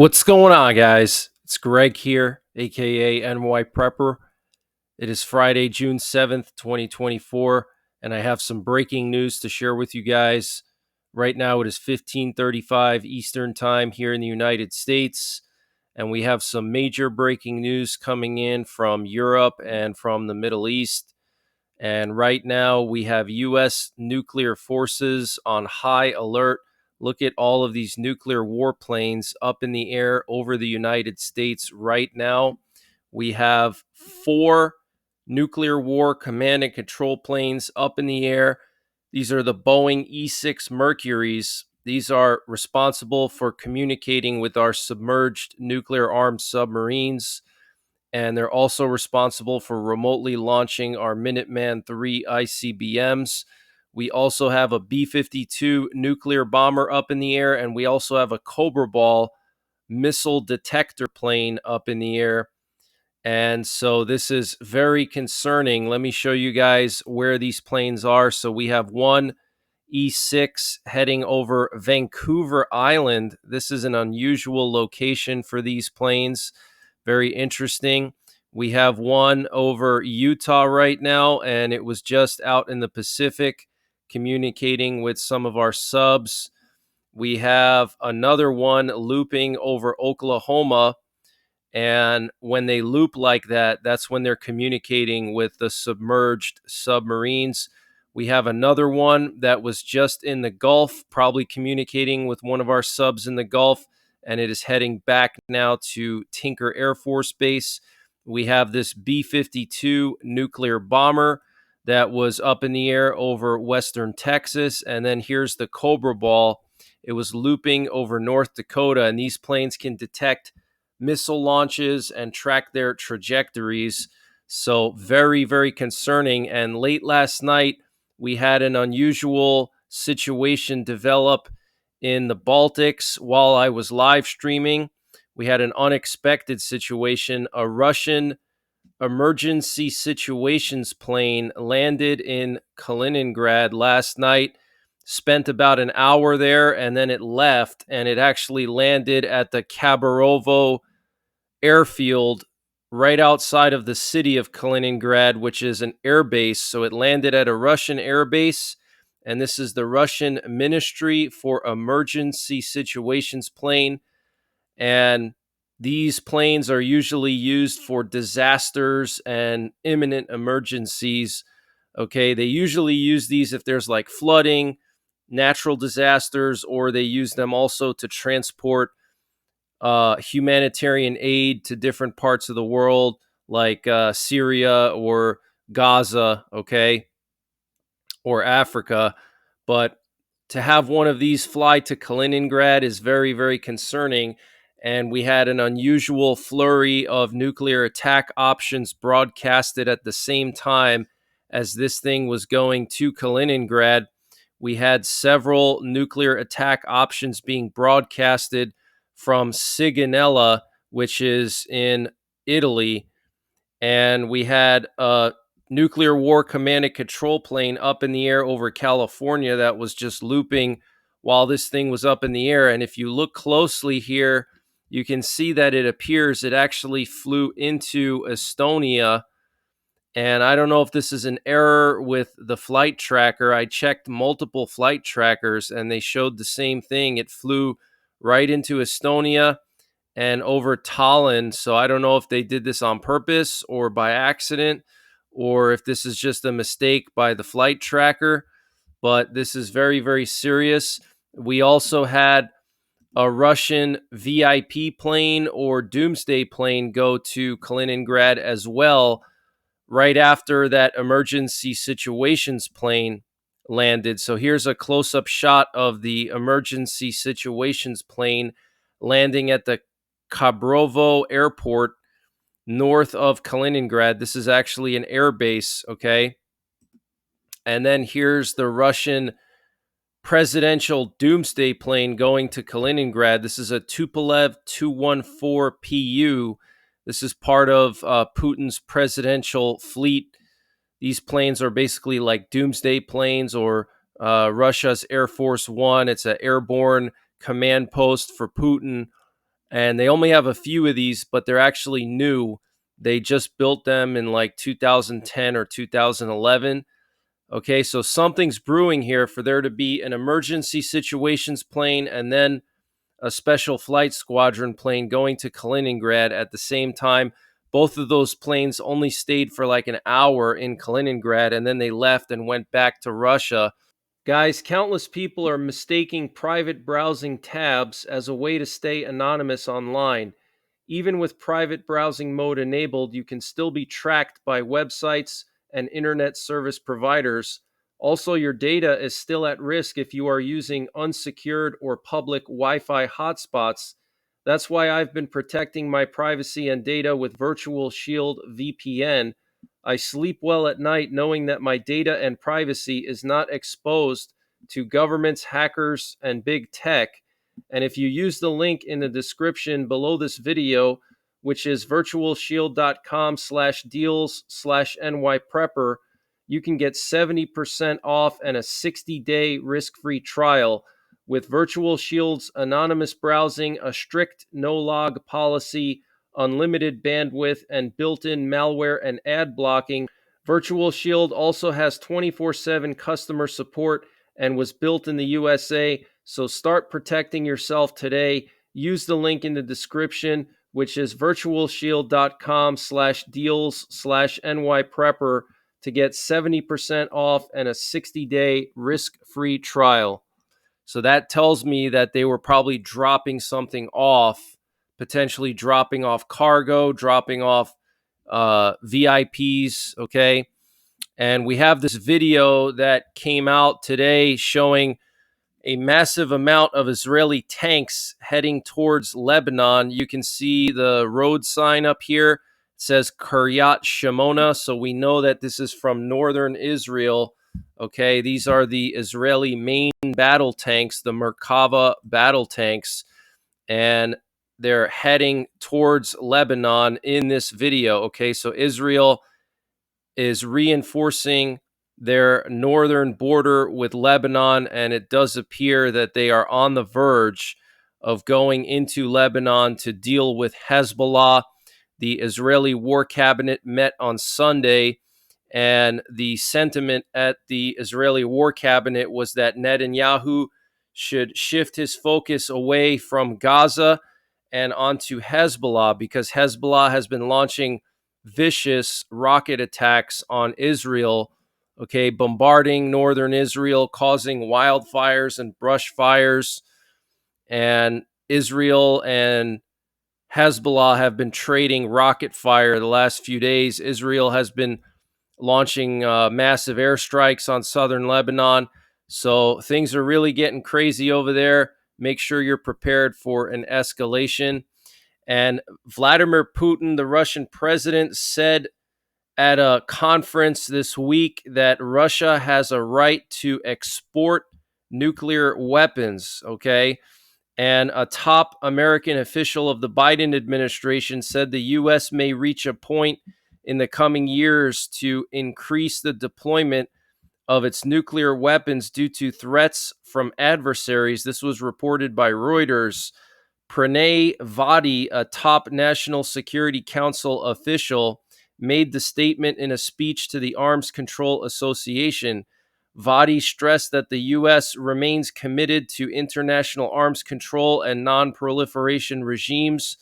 What's going on, guys? It's Greg here, aka NYPrepper. It is Friday, June 7th, 2024, and I have some breaking news to share with you guys. Right now, it is 15:35 Eastern Time here in the United States, and we have some major breaking news coming in from Europe and from the Middle East. And right now, we have U.S. nuclear forces on high alert. Look at all of these nuclear warplanes up in the air over the United States right now. We have 4 nuclear war command and control planes up in the air. These are the Boeing E-6 Mercuries. These are responsible for communicating with our submerged nuclear armed submarines, and they're also responsible for remotely launching our Minuteman III ICBMs. We also have a B-52 nuclear bomber up in the air, and we also have a Cobra Ball missile detector plane up in the air. And so this is very concerning. Let me show you guys where these planes are. So we have one E-6 heading over Vancouver Island. This is an unusual location for these planes. Very interesting. We have one over Utah right now, and it was just out in the Pacific communicating with some of our subs. We have another one looping over Oklahoma, and when they loop like that, that's when they're communicating with the submerged submarines. We have another one that was just in the Gulf, probably communicating with one of our subs in the Gulf, and it is heading back now to Tinker Air Force Base. We have this B-52 nuclear bomber that was up in the air over western Texas. And then here's the Cobra Ball. It was looping over North Dakota, and these planes can detect missile launches and track their trajectories. So very, very concerning. And late last night, we had an unusual situation develop in the Baltics while I was live streaming. We had an unexpected situation. A Russian emergency situations plane landed in Kaliningrad last night, spent about an hour there, and then it left, and it actually landed at the Khabarovo airfield right outside of the city of Kaliningrad, which is an air base. So it landed at a Russian air base, and this is the Russian Ministry for Emergency Situations plane. And these planes are usually used for disasters and imminent emergencies. Okay, they usually use these if there's like flooding, natural disasters, or they use them also to transport humanitarian aid to different parts of the world, like Syria or Gaza, okay, or Africa. But to have one of these fly to Kaliningrad is very, very concerning. And we had an unusual flurry of nuclear attack options broadcasted at the same time as this thing was going to Kaliningrad. We had several nuclear attack options being broadcasted from Sigonella, which is in Italy. And we had a nuclear war command and control plane up in the air over California that was just looping while this thing was up in the air. And if you look closely here, you can see that it appears it actually flew into Estonia. And I don't know if this is an error with the flight tracker. I checked multiple flight trackers and they showed the same thing. It flew right into Estonia and over Tallinn. So I don't know if they did this on purpose or by accident, or if this is just a mistake by the flight tracker. But this is very, very serious. We also had a Russian VIP plane or doomsday plane go to Kaliningrad as well, right after that emergency situations plane landed. So here's a close-up shot of the emergency situations plane landing at the Khabrovo airport north of Kaliningrad. This is actually an air base, okay? And then here's the Russian presidential doomsday plane going to Kaliningrad. This is a Tupolev 214 PU. This is part of Putin's presidential fleet. These planes are basically like doomsday planes or Russia's Air Force One. It's an airborne command post for Putin. And they only have a few of these, but they're actually new. They just built them in like 2010 or 2011. Okay, so something's brewing here for there to be an emergency situations plane and then a special flight squadron plane going to Kaliningrad at the same time. Both of those planes only stayed for like an hour in Kaliningrad, and then they left and went back to Russia. Guys, countless people are mistaking private browsing tabs as a way to stay anonymous online. Even with private browsing mode enabled, you can still be tracked by websites and internet service providers. Also, your data is still at risk if you are using unsecured or public Wi Fi hotspots. That's why I've been protecting my privacy and data with Virtual Shield VPN. I sleep well at night knowing that my data and privacy is not exposed to governments, hackers, and big tech. And if you use the link in the description below this video, which is virtualshield.com/deals/NYPrepper, you can get 70% off and a 60-day risk-free trial. With Virtual Shield's anonymous browsing, a strict no-log policy, unlimited bandwidth, and built-in malware and ad blocking, Virtual Shield also has 24/7 customer support and was built in the USA. So start protecting yourself today. Use the link in the description, which is virtualshield.com/deals/NYPrepper to get 70% off and a 60-day risk-free trial. So that tells me that they were probably dropping something off, potentially dropping off cargo, dropping off VIPs, okay? And we have this video that came out today showing a massive amount of Israeli tanks heading towards Lebanon. You can see the road sign up here. It says Kiryat Shimona, so we know that this is from northern Israel. Okay, these are the Israeli main battle tanks, the Merkava battle tanks, and they're heading towards Lebanon in this video. Okay, so Israel is reinforcing their northern border with Lebanon, and it does appear that they are on the verge of going into Lebanon to deal with Hezbollah. The Israeli War Cabinet met on Sunday, and the sentiment at the Israeli War Cabinet was that Netanyahu should shift his focus away from Gaza and onto Hezbollah, because Hezbollah has been launching vicious rocket attacks on Israel, okay, bombarding northern Israel, causing wildfires and brush fires. And Israel and Hezbollah have been trading rocket fire the last few days. Israel has been launching massive airstrikes on southern Lebanon. So things are really getting crazy over there. Make sure you're prepared for an escalation. And Vladimir Putin, the Russian president, said at a conference this week that Russia has a right to export nuclear weapons, okay? And a top American official of the Biden administration said the U.S. may reach a point in the coming years to increase the deployment of its nuclear weapons due to threats from adversaries. This was reported by Reuters. Pranay Vadi, a top National Security Council official, made the statement in a speech to the Arms Control Association. Vadi stressed that the U.S. remains committed to international arms control and non-proliferation regimes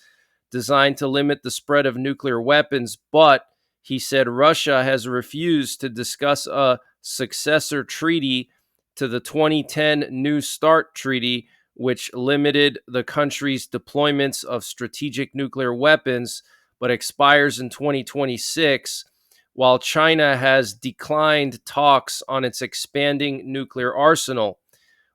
designed to limit the spread of nuclear weapons, but he said Russia has refused to discuss a successor treaty to the 2010 New START Treaty, which limited the country's deployments of strategic nuclear weapons, but expires in 2026, while China has declined talks on its expanding nuclear arsenal.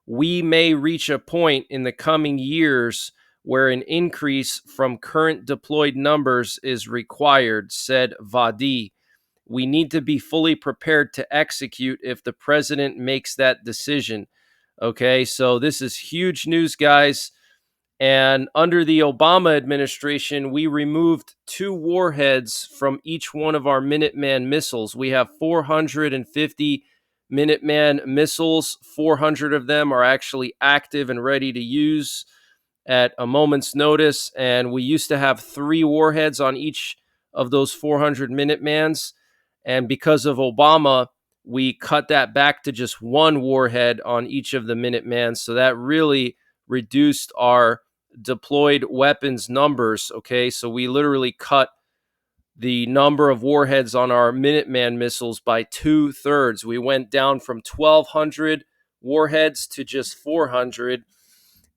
We may reach a point in the coming years where an increase from current deployed numbers is required, said Vadi. We need to be fully prepared to execute if the president makes that decision. Okay, so this is huge news, guys. And under the Obama administration, we removed 2 warheads from each one of our Minuteman missiles. We have 450 Minuteman missiles. 400 of them are actually active and ready to use. at a moment's notice. And we used to have 3 warheads on each of those 400 Minutemans. And because of Obama, we cut that back to just 1 warhead on each of the Minutemans. So that really reduced our deployed weapons numbers. Okay, so we literally cut the number of warheads on our Minuteman missiles by 2/3. We went down from 1,200 warheads to just 400.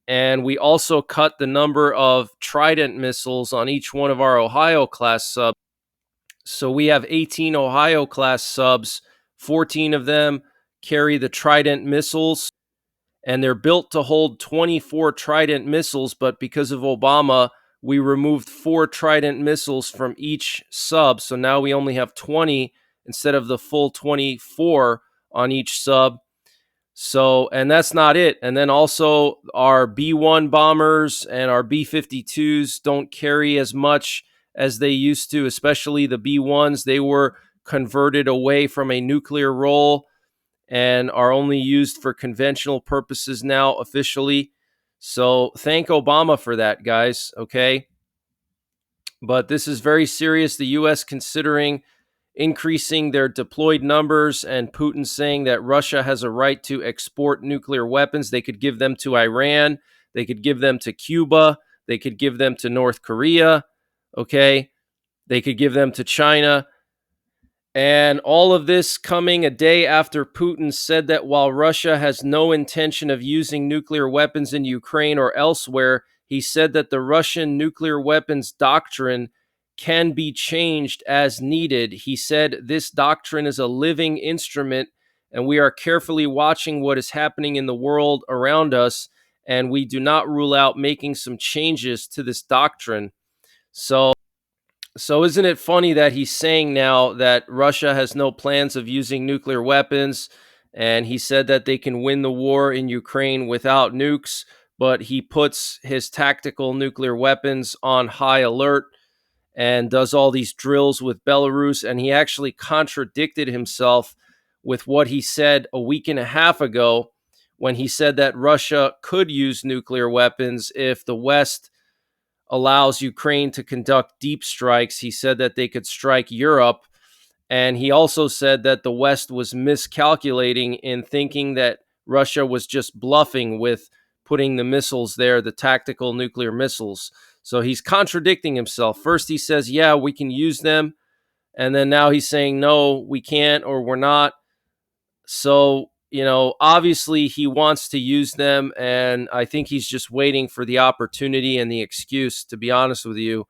And we also cut the number of Trident missiles on each one of our Ohio class subs. So we have 18 Ohio class subs, 14 of them carry the Trident missiles, and they're built to hold 24 Trident missiles. But because of Obama, we removed 4 Trident missiles from each sub. So now we only have 20 instead of the full 24 on each sub. So, and that's not it. And then also our B-1 bombers and our B-52s don't carry as much as they used to, especially the B-1s. They were converted away from a nuclear role and are only used for conventional purposes now officially. So thank Obama for that, guys, okay? But this is very serious. The U.S. considering increasing their deployed numbers, and Putin saying that Russia has a right to export nuclear weapons. They could give them to Iran. They could give them to Cuba. They could give them to North Korea. Okay. They could give them to China. And all of this coming a day after Putin said that while Russia has no intention of using nuclear weapons in Ukraine or elsewhere, he said that the Russian nuclear weapons doctrine can be changed as needed. He said this doctrine is a living instrument, and we are carefully watching what is happening in the world around us, and we do not rule out making some changes to this doctrine. So isn't it funny that he's saying now that Russia has no plans of using nuclear weapons, and he said that they can win the war in Ukraine without nukes, but he puts his tactical nuclear weapons on high alert and does all these drills with Belarus, and he actually contradicted himself with what he said a week and a half ago when he said that Russia could use nuclear weapons if the West allows Ukraine to conduct deep strikes. He said that they could strike Europe. And he also said that the West was miscalculating in thinking that Russia was just bluffing with putting the missiles there, the tactical nuclear missiles. So he's contradicting himself. First, he says, yeah, we can use them. And then now he's saying, no, we can't, or we're not. So, obviously he wants to use them, and I think he's just waiting for the opportunity and the excuse, to be honest with you.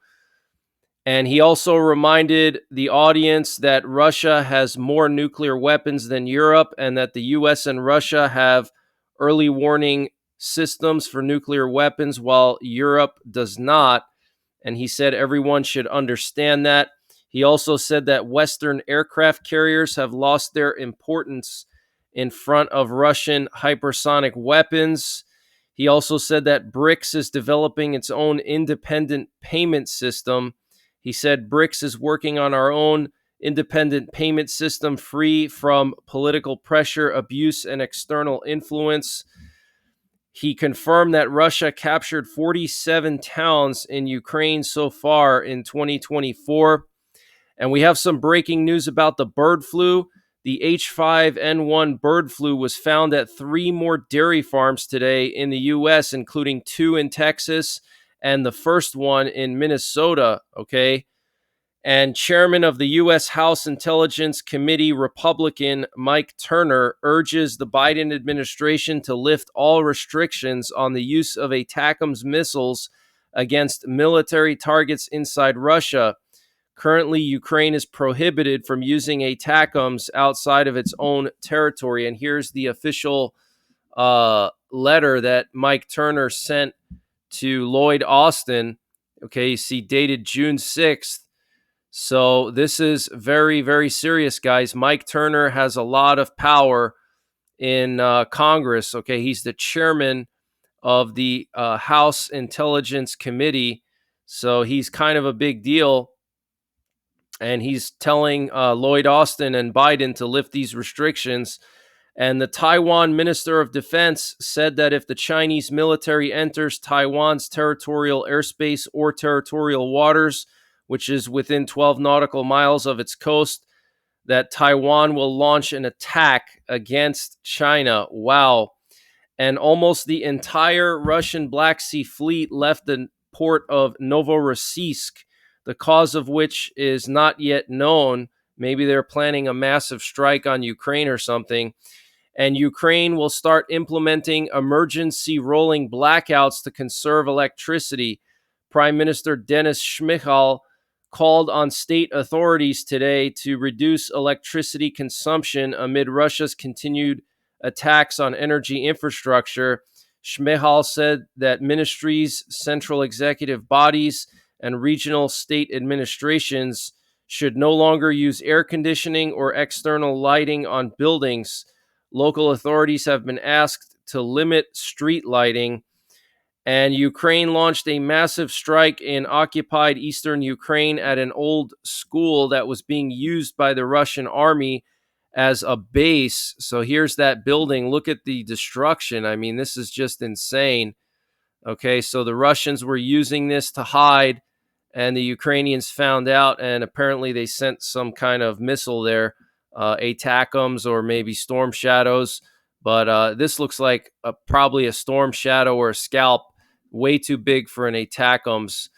And he also reminded the audience that Russia has more nuclear weapons than Europe, and that the US and Russia have early warning systems for nuclear weapons, while Europe does not. And he said everyone should understand that. He also said that Western aircraft carriers have lost their importance in front of Russian hypersonic weapons. He also said that BRICS is developing its own independent payment system. He said BRICS is working on our own independent payment system free from political pressure, abuse, and external influence. He confirmed that Russia captured 47 towns in Ukraine so far in 2024. And we have some breaking news about the bird flu. The H5N1 bird flu was found at 3 more dairy farms today in the U.S., including 2 in Texas and the first one in Minnesota, okay? And chairman of the U.S. House Intelligence Committee, Republican Mike Turner, urges the Biden administration to lift all restrictions on the use of ATACMS missiles against military targets inside Russia. Currently, Ukraine is prohibited from using ATACMS outside of its own territory. And here's the official letter that Mike Turner sent to Lloyd Austin. Okay, you see, dated June 6th. So this is very, very serious, guys. Mike Turner has a lot of power in Congress. Okay, he's the chairman of the House Intelligence Committee. So he's kind of a big deal. And he's telling Lloyd Austin and Biden to lift these restrictions. And the Taiwan Minister of Defense said that if the Chinese military enters Taiwan's territorial airspace or territorial waters, which is within 12 nautical miles of its coast, that Taiwan will launch an attack against China. Wow. And almost the entire Russian Black Sea Fleet left the port of Novorossiysk, the cause of which is not yet known. Maybe they're planning a massive strike on Ukraine or something. And Ukraine will start implementing emergency rolling blackouts to conserve electricity. Prime Minister Denis Shmyhal called on state authorities today to reduce electricity consumption amid Russia's continued attacks on energy infrastructure. Shmyhal said that ministries, central executive bodies, and regional state administrations should no longer use air conditioning or external lighting on buildings. Local authorities have been asked to limit street lighting. And Ukraine launched a massive strike in occupied eastern Ukraine at an old school that was being used by the Russian army as a base. So here's that building. Look at the destruction. I mean, this is just insane. Okay, so the Russians were using this to hide, and the Ukrainians found out, and apparently they sent some kind of missile there, ATACMS or maybe Storm Shadows. But this looks like probably a Storm Shadow or a Scalp, way too big for an ATACMS.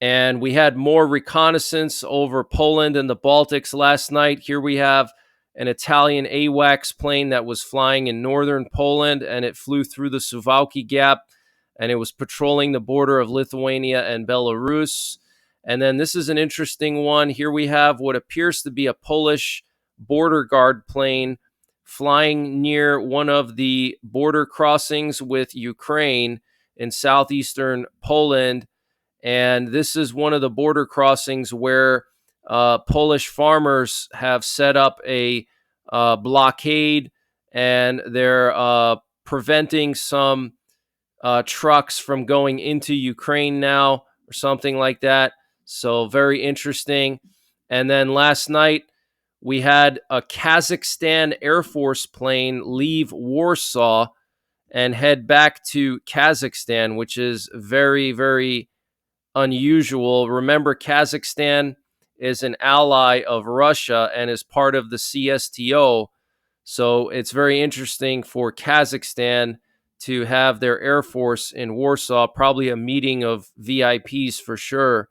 And we had more reconnaissance over Poland and the Baltics last night. Here we have an Italian AWACS plane that was flying in northern Poland, and it flew through the Suwałki Gap, and it was patrolling the border of Lithuania and Belarus. And then this is an interesting one. Here we have what appears to be a Polish border guard plane flying near one of the border crossings with Ukraine in southeastern Poland. And this is one of the border crossings where Polish farmers have set up a blockade, and they're preventing some trucks from going into Ukraine now or something like that. So very interesting. And then last night, we had a Kazakhstan Air Force plane leave Warsaw and head back to Kazakhstan, which is very, very unusual. Remember, Kazakhstan is an ally of Russia and is part of the CSTO. So it's very interesting for Kazakhstan to have their Air Force in Warsaw, probably a meeting of VIPs for sure.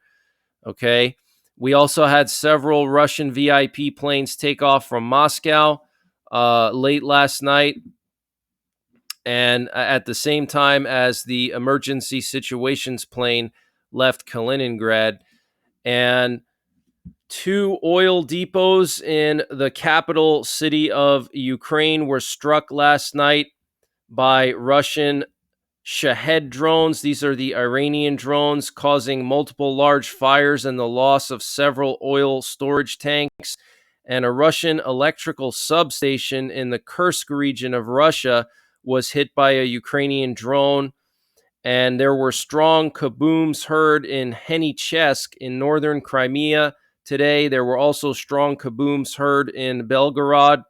Okay. We also had several Russian VIP planes take off from Moscow late last night, and at the same time as the emergency situations plane left Kaliningrad. And 2 oil depots in the capital city of Ukraine were struck last night by Russian Shahed drones. These are the Iranian drones, causing multiple large fires and the loss of several oil storage tanks. And a Russian electrical substation in the Kursk region of Russia was hit by a Ukrainian drone. And there were strong kabooms heard in Henichesk in northern Crimea today. There were also strong kabooms heard in Belgorod.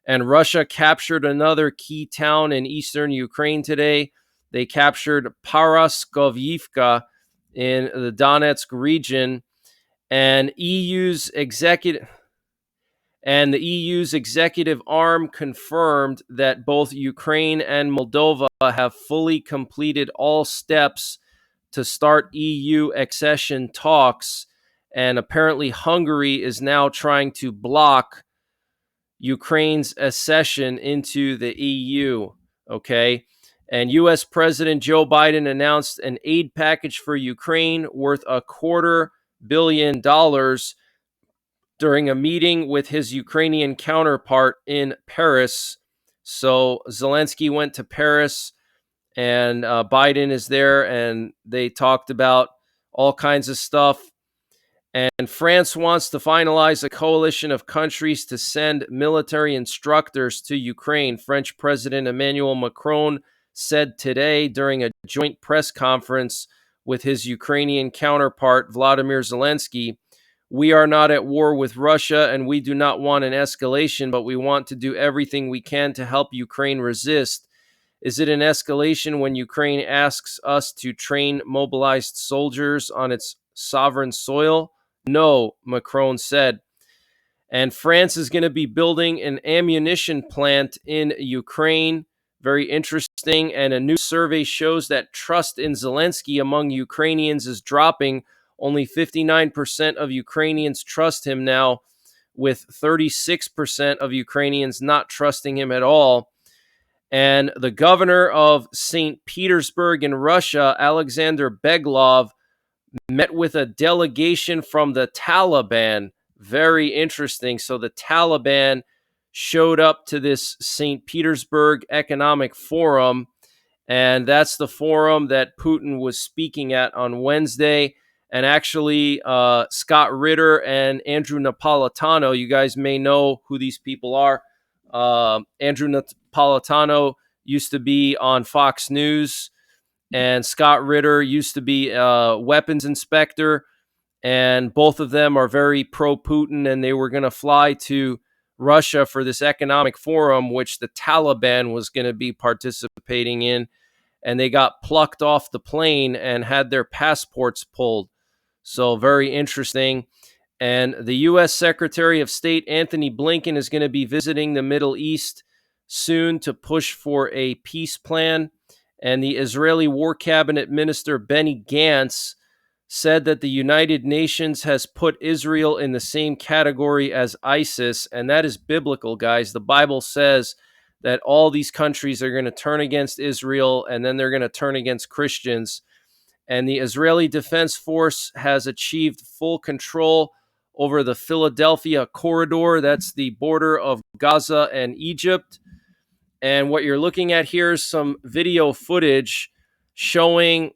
And Russia captured another key town in eastern Ukraine today. They captured Paraskovivka in the Donetsk region, and the EU's executive arm confirmed that both Ukraine and Moldova have fully completed all steps to start EU accession talks, and apparently Hungary is now trying to block Ukraine's accession into the EU. Okay. And U.S. President Joe Biden announced an aid package for Ukraine worth $250 million during a meeting with his Ukrainian counterpart in Paris. So Zelensky went to Paris, and Biden is there, and they talked about all kinds of stuff. And France wants to finalize a coalition of countries to send military instructors to Ukraine. French President Emmanuel Macron said today during a joint press conference with his Ukrainian counterpart, Vladimir Zelensky, We are not at war with Russia, and we do not want an escalation, but we want to do everything we can to help Ukraine resist. Is it an escalation when Ukraine asks us to train mobilized soldiers on its sovereign soil? No, Macron said. And France is going to be building an ammunition plant in Ukraine. Very interesting. And a new survey shows that trust in Zelensky among Ukrainians is dropping. Only 59% of Ukrainians trust him now, with 36% of Ukrainians not trusting him at all. And the governor of St. Petersburg in Russia, Alexander Beglov, met with a delegation from the Taliban. Very interesting. So the Taliban showed up to this St. Petersburg Economic Forum, and that's the forum that Putin was speaking at on Wednesday. And actually, Scott Ritter and Andrew Napolitano, you guys may know who these people are. Andrew Napolitano used to be on Fox News, and Scott Ritter used to be a weapons inspector, and both of them are very pro-Putin, and they were going to fly to Russia for this economic forum, which the Taliban was going to be participating in, and they got plucked off the plane and had their passports pulled. So very interesting. And the U.S. Secretary of State Anthony Blinken is going to be visiting the Middle East soon to push for a peace plan. And the Israeli War Cabinet Minister Benny Gantz said that the United Nations has put Israel in the same category as ISIS, and that is biblical, guys. The Bible says that all these countries are going to turn against Israel, and then they're going to turn against Christians. And the Israeli Defense Force has achieved full control over the Philadelphia corridor. That's the border of Gaza and Egypt. And what you're looking at here is some video footage showing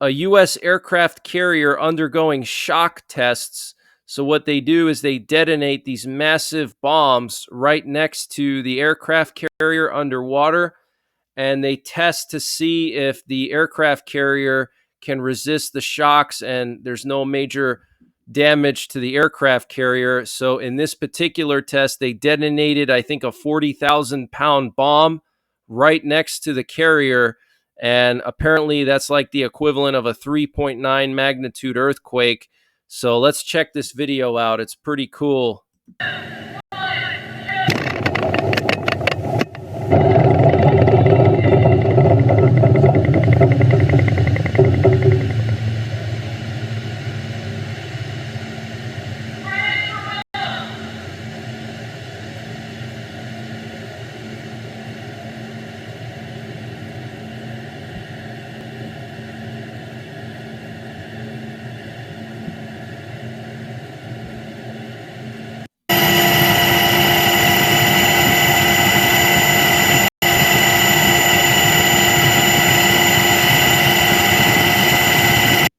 a U.S. aircraft carrier undergoing shock tests. So what they do is they detonate these massive bombs right next to the aircraft carrier underwater, and they test to see if the aircraft carrier can resist the shocks and there's no major damage to the aircraft carrier. So in this particular test, they detonated, I think, a 40,000-pound bomb right next to the carrier. And apparently that's like the equivalent of a 3.9 magnitude earthquake. So let's check this video out. It's pretty cool.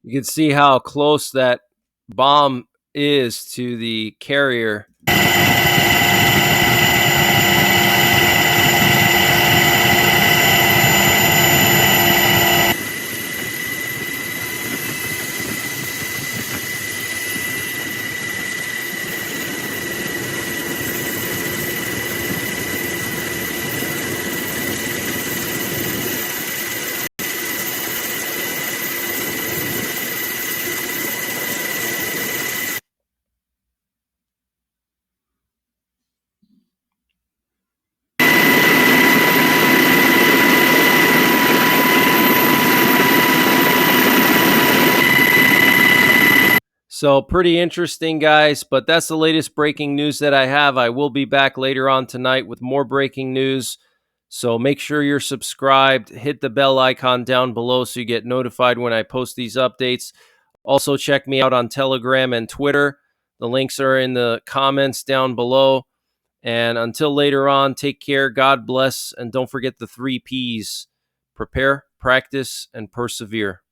You can see how close that bomb is to the carrier. So pretty interesting, guys, but that's the latest breaking news that I have. I will be back later on tonight with more breaking news. So make sure you're subscribed. Hit the bell icon down below so you get notified when I post these updates. Also, check me out on Telegram and Twitter. The links are in the comments down below. And until later on, take care, God bless, and don't forget the 3 Ps: prepare, practice, and persevere.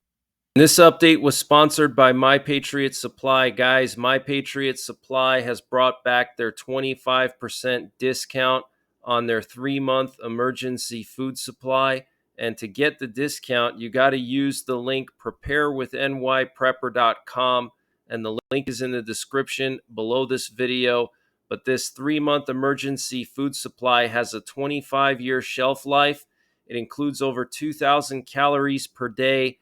This update was sponsored by My Patriot Supply. Guys, My Patriot Supply has brought back their 25% discount on their 3-month emergency food supply. And to get the discount, you got to use the link preparewithnyprepper.com. and the link is in the description below this video. But this 3-month emergency food supply has a 25-year shelf life. It includes over 2,000 calories per day,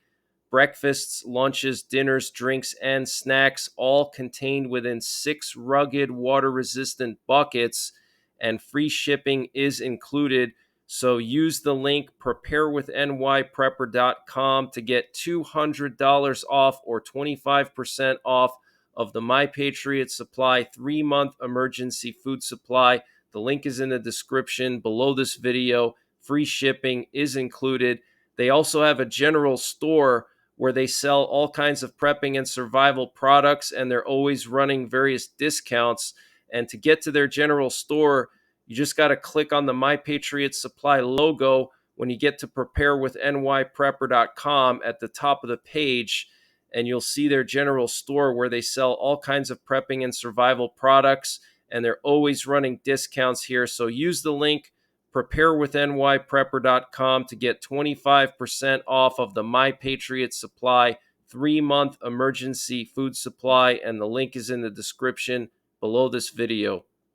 breakfasts, lunches, dinners, drinks, and snacks, all contained within 6 rugged water-resistant buckets, and free shipping is included. So use the link preparewithnyprepper.com to get $200 off or 25% off of the My Patriot Supply 3-month emergency food supply. The link is in the description below this video. Free shipping is included. They also have a general store where they sell all kinds of prepping and survival products, and they're always running various discounts. And to get to their general store, you just got to click on the My Patriot Supply logo when you get to preparewithnyprepper.com at the top of the page, and you'll see their general store where they sell all kinds of prepping and survival products, and they're always running discounts here. So use the link preparewithnyprepper.com to get 25% off of the My Patriot Supply 3-month emergency food supply, and the link is in the description below this video.